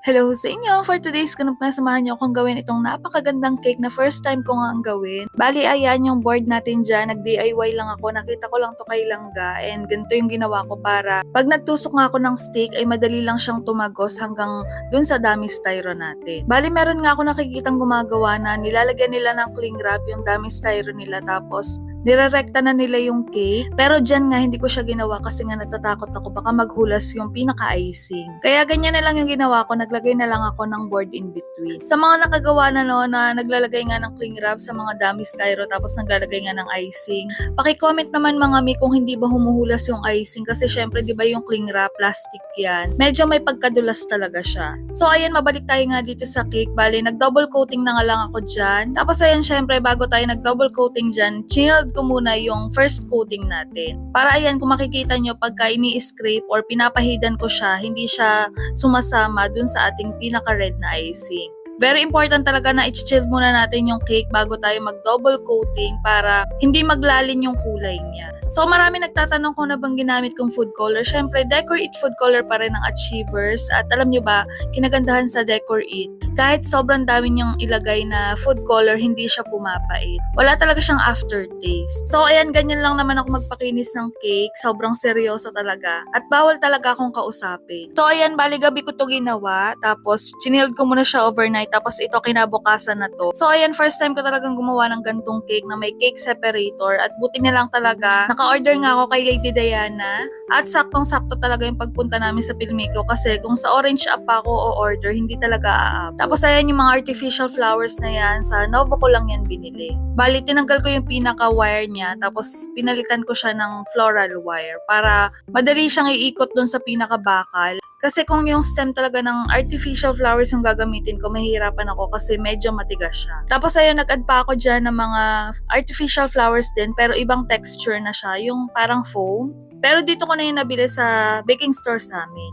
Hello sa inyo! For today's ganap na samahan niyo akong gawin itong napakagandang cake na first time ko nga ang gawin. Bali, ayan yung board natin dyan. Nag-DIY lang ako. Nakita ko lang to kay Langga. And ganito yung ginawa ko para pag nagtusok nga ako ng stick ay madali lang siyang tumagos hanggang dun sa dami styro natin. Bali, meron nga ako nakikitang gumagawa na nilalagyan nila ng cling wrap yung dami styro nila tapos nirerekta na nila yung cake. Pero dyan nga hindi ko siya ginawa kasi nga natatakot ako baka maghulas yung pinaka-icing. Kaya ganyan na lang yung ginawa ko. Naglagay na lang ako ng board in between. Sa mga nakagawa na no, na naglalagay nga ng cling wrap sa mga dummy styro tapos naglalagay nga ng icing. Paki-comment naman mga mi kung hindi ba humuhulas yung icing kasi syempre di ba yung cling wrap, plastic yan. Medyo may pagkadulas talaga siya. So ayan, mabalik tayo nga dito sa cake. Bali, nag-double coating na nga lang ako dyan. Tapos ayan, syempre bago tayo nag-double coating dyan, chinilled ko muna yung first coating natin. Para ayan, kung makikita nyo, pagka ini-scrape or pinapahidan ko siya, hindi siya sumasama dun sa ating pinaka-red na icing. Very important talaga na i-chill muna natin yung cake bago tayo mag-double coating para hindi maglalin yung kulay niya. So marami nagtatanong kung na bang ginamit kong food color. Syempre, Decor It food color pa rin ang Achievers. At alam nyo ba, kinagandahan sa Decor It, kahit sobrang dami niyong ilagay na food color, hindi siya pumapait. Wala talaga siyang aftertaste. So ayan, ganyan lang naman ako magpakinis ng cake. Sobrang seryoso talaga. At bawal talaga akong kausapin. So ayan, bali gabi ko to ginawa. Tapos, chinilled ko muna siya overnight. Tapos ito, kinabukasan na to. So ayan, first time ko talagang gumawa ng gantong cake na may cake separator. At buti na lang talaga, naka-order nga ako kay Lady Diana. At saktong-sakto talaga yung pagpunta namin sa Pilmico kasi kung sa Orange app pa ako o-order, hindi talaga aap. Tapos ayan yung mga artificial flowers na yan, sa Novo ko lang yan binili. Bali, tinanggal ko yung pinaka-wire niya, tapos pinalitan ko siya ng floral wire para madali siyang iikot dun sa pinaka-bakal. Kasi kung yung stem talaga ng artificial flowers yung gagamitin ko, mahihirapan ako kasi medyo matigas siya. Tapos ayun, nag-add pa ako dyan ng mga artificial flowers din, pero ibang texture na siya, yung parang foam. Pero dito ko na yung nabili sa baking store sa amin.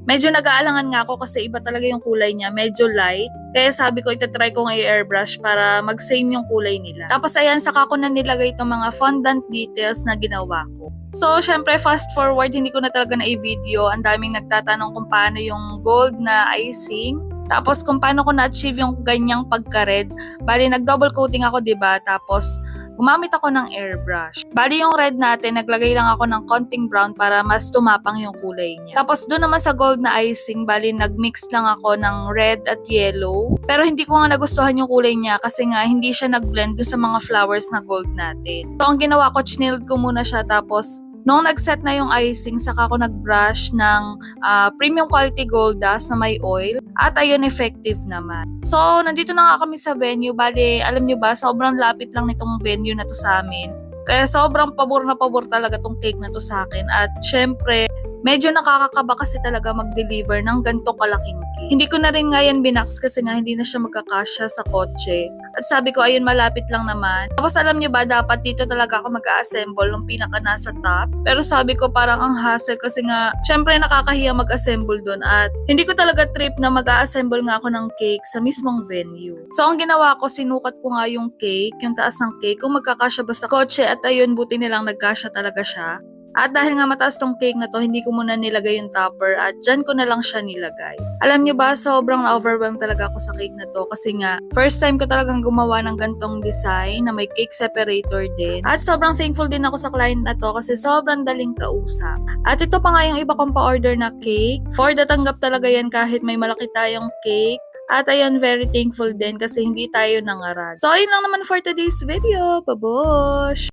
Medyo nag-aalangan nga ako kasi iba talaga yung kulay niya, medyo light. Kaya sabi ko itatry kong i-airbrush para mag-same yung kulay nila. Tapos ayan, saka ko na nilagay itong mga fondant details na ginawa ko. So, syempre, fast forward, hindi ko na talaga na i-video. Ang daming nagtatanong kung paano yung gold na icing. Tapos, kung paano ko na-achieve yung ganyang pagka-red. Bali, nag-double coating ako, diba? Tapos, gumamit ako ng airbrush. Bali, yung red natin, naglagay lang ako ng konting brown para mas tumapang yung kulay niya. Tapos, doon naman sa gold na icing, bali, nag-mix lang ako ng red at yellow. Pero hindi ko nga nagustuhan yung kulay niya kasi nga hindi siya nag-blend doon sa mga flowers na gold natin. So, ang ginawa ko, chinilled ko muna siya tapos nung nag-set na yung icing, saka ako nag-brush ng premium quality gold dust na may oil. At ayun, effective naman. So, nandito na nga kami sa venue. Bali, alam nyo ba, sobrang lapit lang nitong venue na to sa amin. Kaya sobrang pabor na pabor talaga tong cake na to sa akin. At syempre, medyo nakakakaba kasi talaga mag-deliver ng ganito kalaking cake. Hindi ko na rin nga yan binax kasi nga hindi na siya magkakasya sa kotse. At sabi ko, ayun, malapit lang naman. Tapos alam nyo ba, dapat dito talaga ako mag-assemble ng pinaka nasa top. Pero sabi ko parang ang hassle kasi nga, syempre nakakahiya mag-assemble doon. At hindi ko talaga trip na mag-assemble nga ako ng cake sa mismong venue. So ang ginawa ko, sinukat ko nga yung cake, yung taas ng cake, kung magkakasya ba sa kotse. At ayun, buti nilang nagkasya talaga siya. At dahil nga mataas tong cake na to, hindi ko muna nilagay yung topper at dyan ko na lang siya nilagay. Alam nyo ba, sobrang na-overwhelmed talaga ako sa cake na to kasi nga, first time ko talagang gumawa ng gantong design na may cake separator din. At sobrang thankful din ako sa client na to kasi sobrang daling kausap. At ito pa nga yung iba kong pa-order na cake. For the tanggap talaga yan kahit may malaki tayong cake. At ayun, very thankful din kasi hindi tayo nangaral. So ayun lang naman for today's video. Babosh!